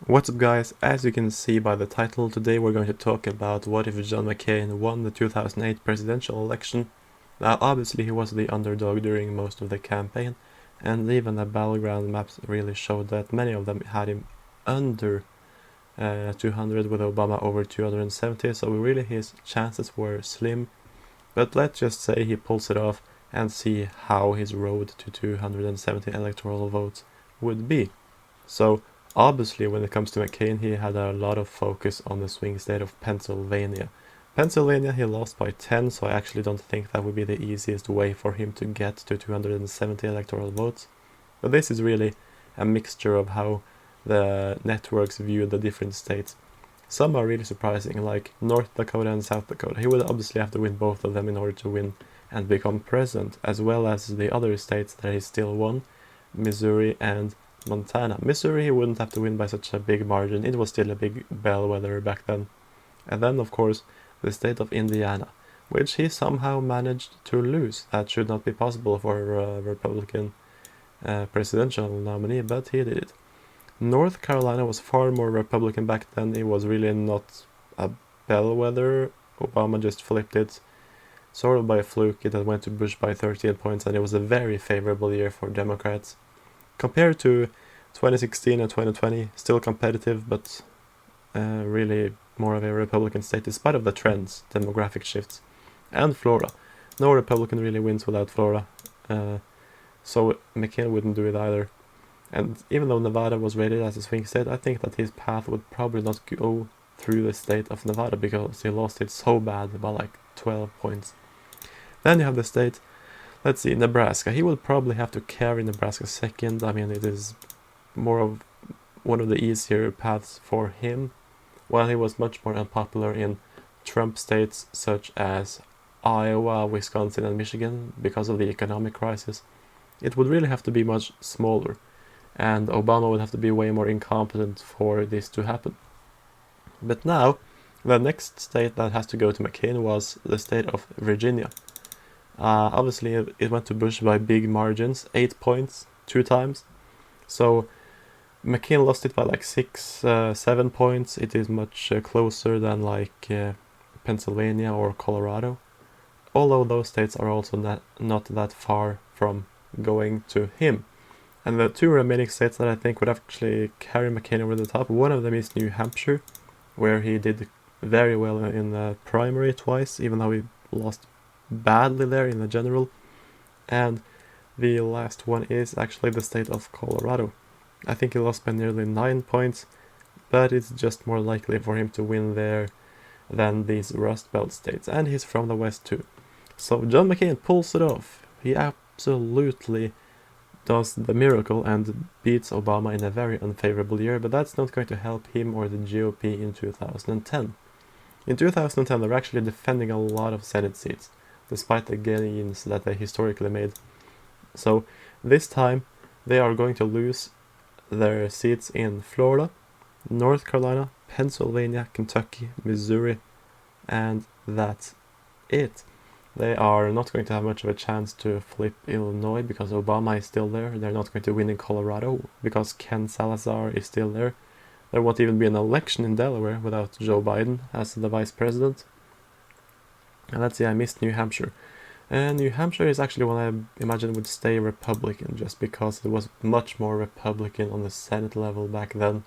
What's up guys, as you can see by the title, today we're going to talk about what if John McCain won the 2008 presidential election. Now obviously he was the underdog during most of the campaign, and even the battleground maps really showed that many of them had him under 200 with Obama over 270, so really his chances were slim. But let's just say he pulls it off and see how his road to 270 electoral votes would be. So obviously, when it comes to McCain, he had a lot of focus on the swing state of Pennsylvania. Pennsylvania he lost by 10, so I actually don't think that would be the easiest way for him to get to 270 electoral votes. But this is really a mixture of how the networks view the different states. Some are really surprising, like North Dakota and South Dakota. He would obviously have to win both of them in order to win and become president, as well as the other states that he still won, Missouri and Montana. Missouri he wouldn't have to win by such a big margin, it was still a big bellwether back then. And then of course the state of Indiana, which he somehow managed to lose. That should not be possible for a Republican presidential nominee, but he did it. North Carolina was far more Republican back then, it was really not a bellwether. Obama just flipped it sort of by a fluke. It went to Bush by 13 points and it was a very favorable year for Democrats. Compared to 2016 and 2020, still competitive, but really more of a Republican state, despite of the trends, demographic shifts. And Florida. No Republican really wins without Florida, so McCain wouldn't do it either. And even though Nevada was rated as a swing state, I think that his path would probably not go through the state of Nevada because he lost it so bad by like 12 points. Then you have the state, let's see, Nebraska. He will probably have to carry Nebraska second. I mean, it is more of one of the easier paths for him, while he was much more unpopular in Trump states such as Iowa, Wisconsin and Michigan because of the economic crisis. It would really have to be much smaller, and Obama would have to be way more incompetent for this to happen. But now, the next state that has to go to McCain was the state of Virginia. Obviously, it went to Bush by big margins, 8 points, 2 times. So McCain lost it by like 7 points. It is much closer than like Pennsylvania or Colorado. Although those states are also not that far from going to him. And the two remaining states that I think would actually carry McCain over the top, one of them is New Hampshire, where he did very well in the primary twice, even though he lost badly there in the general. And the last one is actually the state of Colorado. I think he lost by nearly 9 points, but it's just more likely for him to win there than these Rust Belt states, and he's from the West too. So John McCain pulls it off. He absolutely does the miracle and beats Obama in a very unfavorable year, but that's not going to help him or the GOP in 2010. In 2010 they're actually defending a lot of Senate seats, despite the gains that they historically made. So this time they are going to lose their seats in Florida, North Carolina, Pennsylvania, Kentucky, Missouri, and that's it. They are not going to have much of a chance to flip Illinois because Obama is still there. They're not going to win in Colorado because Ken Salazar is still there. There won't even be an election in Delaware without Joe Biden as the vice president. And let's see, I missed New Hampshire. And New Hampshire is actually one I imagine would stay Republican, just because it was much more Republican on the Senate level back then.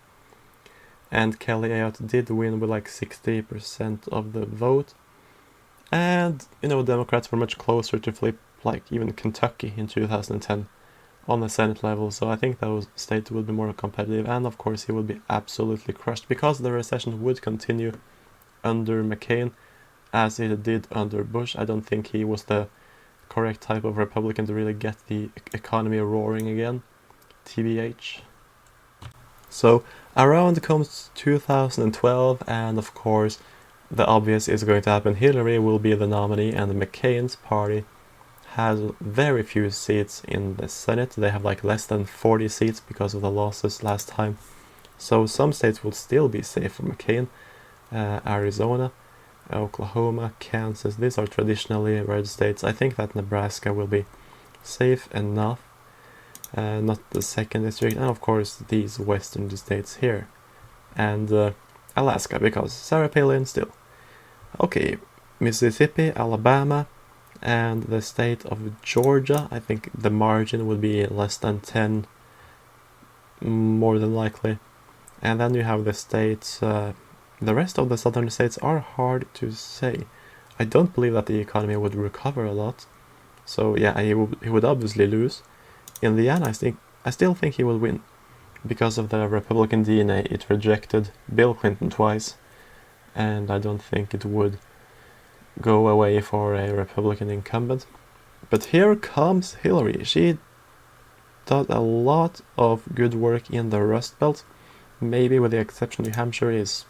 And Kelly Ayotte did win with like 60% of the vote. And, Democrats were much closer to flip, like even Kentucky in 2010 on the Senate level, so I think those states would be more competitive, and of course he would be absolutely crushed, because the recession would continue under McCain, as it did under Bush. I don't think he was the correct type of Republican to really get the economy roaring again, TBH. So around comes 2012, and of course the obvious is going to happen. Hillary will be the nominee, and McCain's party has very few seats in the Senate. They have like less than 40 seats because of the losses last time. So some states will still be safe for McCain. Arizona, Oklahoma, Kansas, these are traditionally red states. I think that Nebraska will be safe enough, not the second district, and of course these western states here. and Alaska, because Sarah Palin still. Okay, Mississippi, Alabama, and the state of Georgia. I think the margin would be less than 10, more than likely. And then you have the states, the rest of the southern states are hard to say. I don't believe that the economy would recover a lot. So yeah, he would obviously lose. In the end, I still think he will win. Because of the Republican DNA, it rejected Bill Clinton twice. And I don't think it would go away for a Republican incumbent. But here comes Hillary. She did a lot of good work in the Rust Belt. Maybe with the exception New Hampshire is,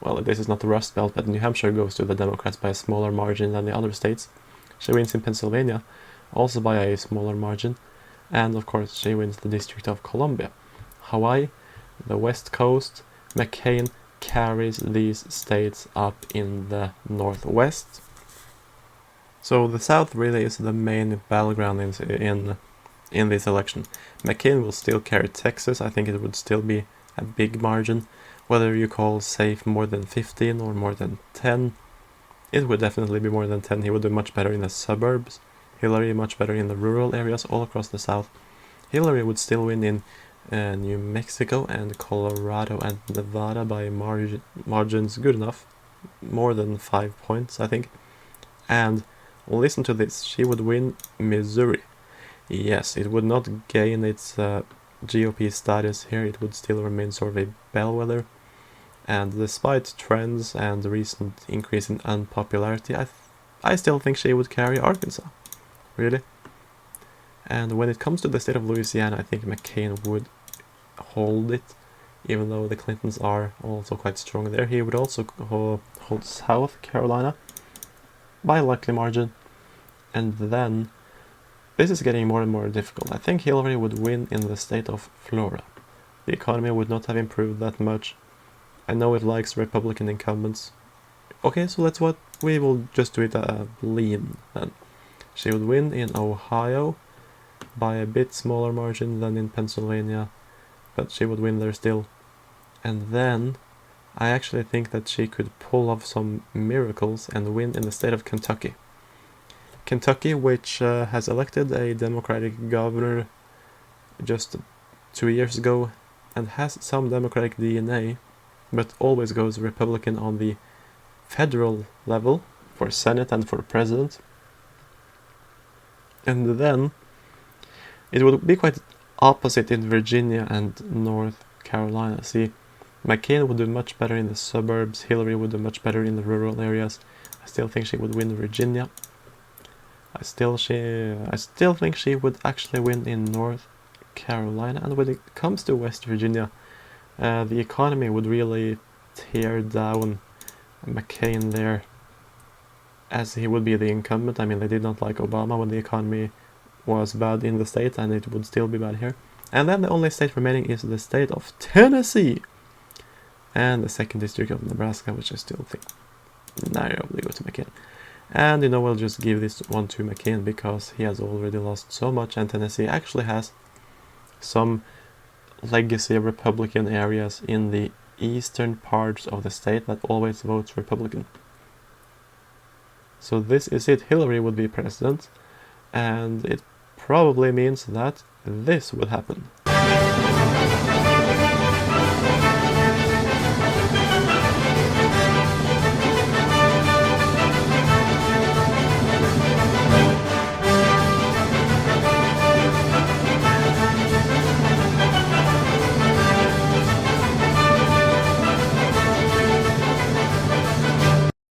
well, this is not the Rust Belt, but New Hampshire goes to the Democrats by a smaller margin than the other states. She wins in Pennsylvania, also by a smaller margin. And of course she wins the District of Columbia. Hawaii, the West Coast, McCain carries these states up in the Northwest. So the South really is the main battleground in this election. McCain will still carry Texas. I think it would still be a big margin. Whether you call safe more than 15 or more than 10, it would definitely be more than 10. He would do much better in the suburbs. Hillary much better in the rural areas all across the South. Hillary would still win in New Mexico and Colorado and Nevada by margins good enough, more than 5 points I think. And listen to this, she would win Missouri. Yes, it would not gain its GOP status here, it would still remain sort of a bellwether. And despite trends and the recent increase in unpopularity, I still think she would carry Arkansas. Really. And when it comes to the state of Louisiana, I think McCain would hold it, even though the Clintons are also quite strong there. He would also hold South Carolina by a likely margin. And then, this is getting more and more difficult. I think Hillary would win in the state of Florida. The economy would not have improved that much. I know it likes Republican incumbents. Okay, so we will just do it lean then. She would win in Ohio by a bit smaller margin than in Pennsylvania, but she would win there still. And then I actually think that she could pull off some miracles and win in the state of Kentucky. Kentucky, which has elected a Democratic governor just 2 years ago and has some Democratic DNA, but always goes Republican on the federal level for Senate and for President. And then it would be quite opposite in Virginia and North Carolina. See, McCain would do much better in the suburbs, Hillary would do much better in the rural areas. I still think she would win Virginia. I still think she would actually win in North Carolina. And when it comes to West Virginia, the economy would really tear down McCain there, as he would be the incumbent. I mean, they did not like Obama when the economy was bad in the state, and it would still be bad here. And then the only state remaining is the state of Tennessee and the 2nd district of Nebraska, which I still think narrowly go to McCain. And we'll just give this one to McCain because he has already lost so much, and Tennessee actually has some legacy Republican areas in the eastern parts of the state that always votes Republican. So this is it. Hillary would be president, and it probably means that this would happen.